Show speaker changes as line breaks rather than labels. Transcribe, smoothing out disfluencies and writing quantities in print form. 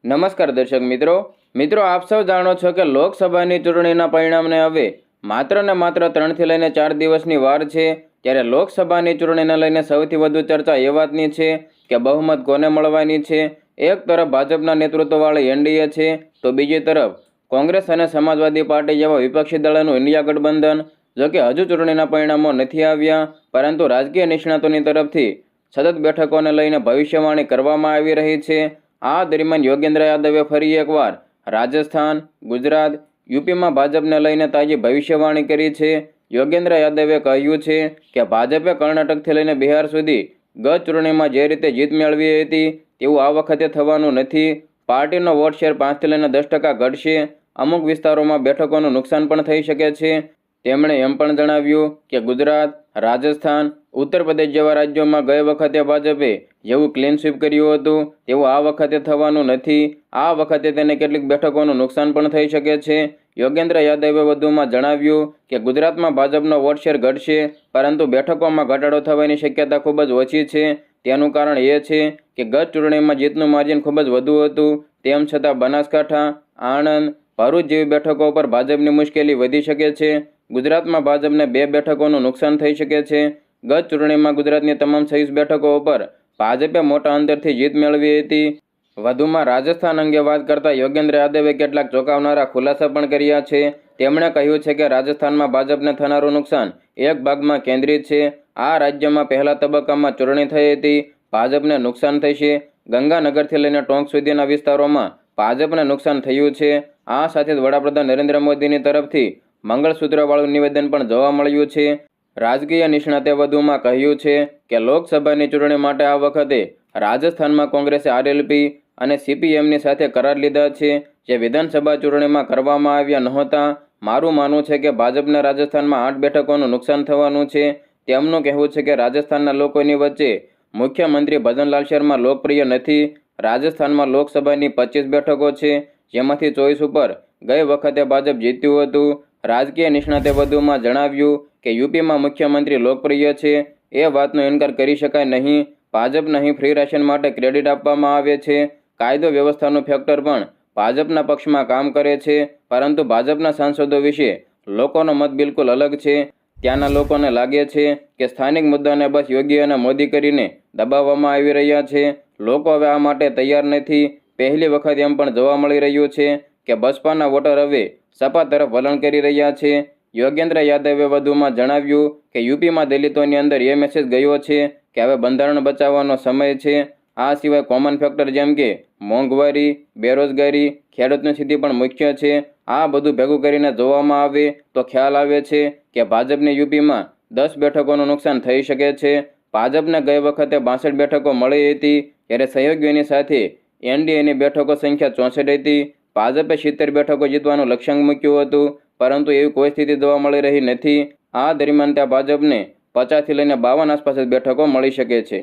નમસ્કાર દર્શક મિત્રો આપ સૌ જાણો છો કે લોકસભાની ચૂંટણીના પરિણામને હવે માત્ર ને માત્ર 3 થી લઈને 4 દિવસની વાર છે। ત્યારે લોકસભાની ચૂંટણીને લઈને સૌથી વધુ ચર્ચા એ વાતની છે કે બહુમત કોને મળવાની છે। એક તરફ ભાજપના નેતૃત્વવાળી એનડીએ છે તો બીજી તરફ કોંગ્રેસ અને સમાજવાદી પાર્ટી જેવા વિપક્ષી દળોનું ઇન્ડિયા ગઠબંધન। જો કે હજુ ચૂંટણીના પરિણામો નથી આવ્યા, પરંતુ રાજકીય નિષ્ણાતોની તરફથી સતત બેઠકોને લઈને ભવિષ્યવાણી કરવામાં આવી રહી છે। આ દરમિયાન યોગેન્દ્ર યાદવે ફરી એકવાર રાજસ્થાન, ગુજરાત, યુપીમાં ભાજપને લઈને તાજી ભવિષ્યવાણી કરી છે। યોગેન્દ્ર યાદવે કહ્યું છે કે ભાજપે કર્ણાટકથી લઈને બિહાર સુધી ગત ચૂંટણીમાં જે રીતે જીત મેળવી હતી તેવું આ વખતે થવાનું નથી। પાર્ટીનો વોટ શેર 5 થી લઈને 10% ઘટશે। અમુક વિસ્તારોમાં બેઠકોનું નુકસાન પણ થઈ શકે છે। તેમણે એમ પણ જણાવ્યું કે ગુજરાત, રાજસ્થાન, ઉત્તર પ્રદેશ જેવા રાજ્યોમાં ગઈ વખતે ભાજપે જેવું ક્લીન સ્વીપ કર્યું હતું તેવું આ વખતે થવાનું નથી। આ વખતે તેને કેટલીક બેઠકોનું નુકસાન પણ થઈ શકે છે। યોગેન્દ્ર યાદવે વધુમાં જણાવ્યું કે ગુજરાતમાં ભાજપનો વોટ શેર ઘટશે, પરંતુ બેઠકોમાં ઘટાડો થવાની શક્યતા ખૂબ જ ઓછી છે। તેનું કારણ એ છે કે ગત ચૂંટણીમાં જીતનું માર્જિન ખૂબ જ વધુ હતું, તેમ છતાં બનાસકાંઠા, આણંદ, ભરૂચ જેવી બેઠકો પર ભાજપની મુશ્કેલી વધી શકે છે। ગુજરાતમાં ભાજપને 2 બેઠકોનું નુકસાન થઈ શકે છે। ગત ચૂંટણીમાં ગુજરાતની તમામ 26 બેઠકો ઉપર ભાજપે મોટા અંતરથી જીત મેળવી હતી। વધુમાં રાજસ્થાન અંગે વાત કરતા યોગેન્દ્ર યાદવે કેટલાક ચોંકાવનારા ખુલાસા પણ કર્યા છે। તેમણે કહ્યું છે કે રાજસ્થાનમાં ભાજપને થનારું નુકસાન એક ભાગમાં કેન્દ્રિત છે। આ રાજ્યમાં પહેલા તબક્કામાં ચૂંટણી થઈ હતી, ભાજપને નુકસાન થશે। ગંગાનગરથી લઈને ટોંક સુધીના વિસ્તારોમાં ભાજપને નુકસાન થયું છે। આ સાથે જ વડાપ્રધાન નરેન્દ્ર મોદીની તરફથી મંગળસૂત્રવાળું નિવેદન પણ જોવા મળ્યું છે। રાજકીય નિષ્ણાતે વધુમાં કહ્યું છે કે લોકસભાની ચૂંટણી માટે આ વખતે રાજસ્થાનમાં કોંગ્રેસે આરએલપી અને સીપીએમની સાથે કરાર લીધા છે, જે વિધાનસભા ચૂંટણીમાં કરવામાં આવ્યા નહોતા। મારું માનવું છે કે ભાજપને રાજસ્થાનમાં 8 બેઠકોનું નુકસાન થવાનું છે। તેમનું કહેવું છે કે રાજસ્થાનના લોકોની વચ્ચે મુખ્યમંત્રી ભજનલાલ શર્મા લોકપ્રિય નથી। રાજસ્થાનમાં લોકસભાની 25 બેઠકો છે, જેમાંથી 24 ઉપર ગઈ વખતે ભાજપ જીત્યું હતું। રાજકીય નિષ્ણાતે વધુમાં જણાવ્યું કે યુપીમાં મુખ્યમંત્રી લોકપ્રિય છે, એ વાતનો ઇનકાર કરી શકાય નહીં। ભાજપને અહીં ફ્રી રાશન માટે ક્રેડિટ આપવામાં આવે છે। કાયદો વ્યવસ્થાનું ફેક્ટર પણ ભાજપના પક્ષમાં કામ કરે છે, પરંતુ ભાજપના સાંસદો વિશે લોકોનો મત બિલકુલ અલગ છે। ત્યાંના લોકોને લાગે છે કે સ્થાનિક મુદ્દાને બસ યોગી અને મોદી કરીને દબાવવામાં આવી રહ્યા છે। લોકો હવે આ માટે તૈયાર નથી। પહેલી વખત એમ પણ જોવા મળી રહ્યું છે કે બસપાના વોટર હવે સપા તરફ વલણ કરી રહ્યા છે। યોગેન્દ્ર યાદવે વધુમાં જણાવ્યું કે યુપીમાં દલિતોની અંદર એ મેસેજ ગયો છે કે હવે બંધારણ બચાવવાનો સમય છે। આ સિવાય કોમન ફેક્ટર જેમ કે મોંઘવારી, બેરોજગારી, ખેડૂતની સ્થિતિ પણ મુખ્ય છે। આ બધું ભેગું કરીને જોવામાં આવે તો ખ્યાલ આવે છે કે ભાજપને યુપીમાં 10 બેઠકોનું નુકસાન થઈ શકે છે। ભાજપને ગઈ વખતે 62 બેઠકો મળી હતી, જ્યારે સહયોગીઓની સાથે એનડીએની બેઠકો સંખ્યા 64 હતી। ભાજપે 70 બેઠકો જીતવાનું લક્ષ્યાંક મૂક્યું હતું, પરંતુ એવી કોઈ સ્થિતિ જોવા મળી રહી નથી। આ દરમિયાન ત્યાં ભાજપને 50 થી લઈને 52 આસપાસ બેઠકો મળી શકે છે।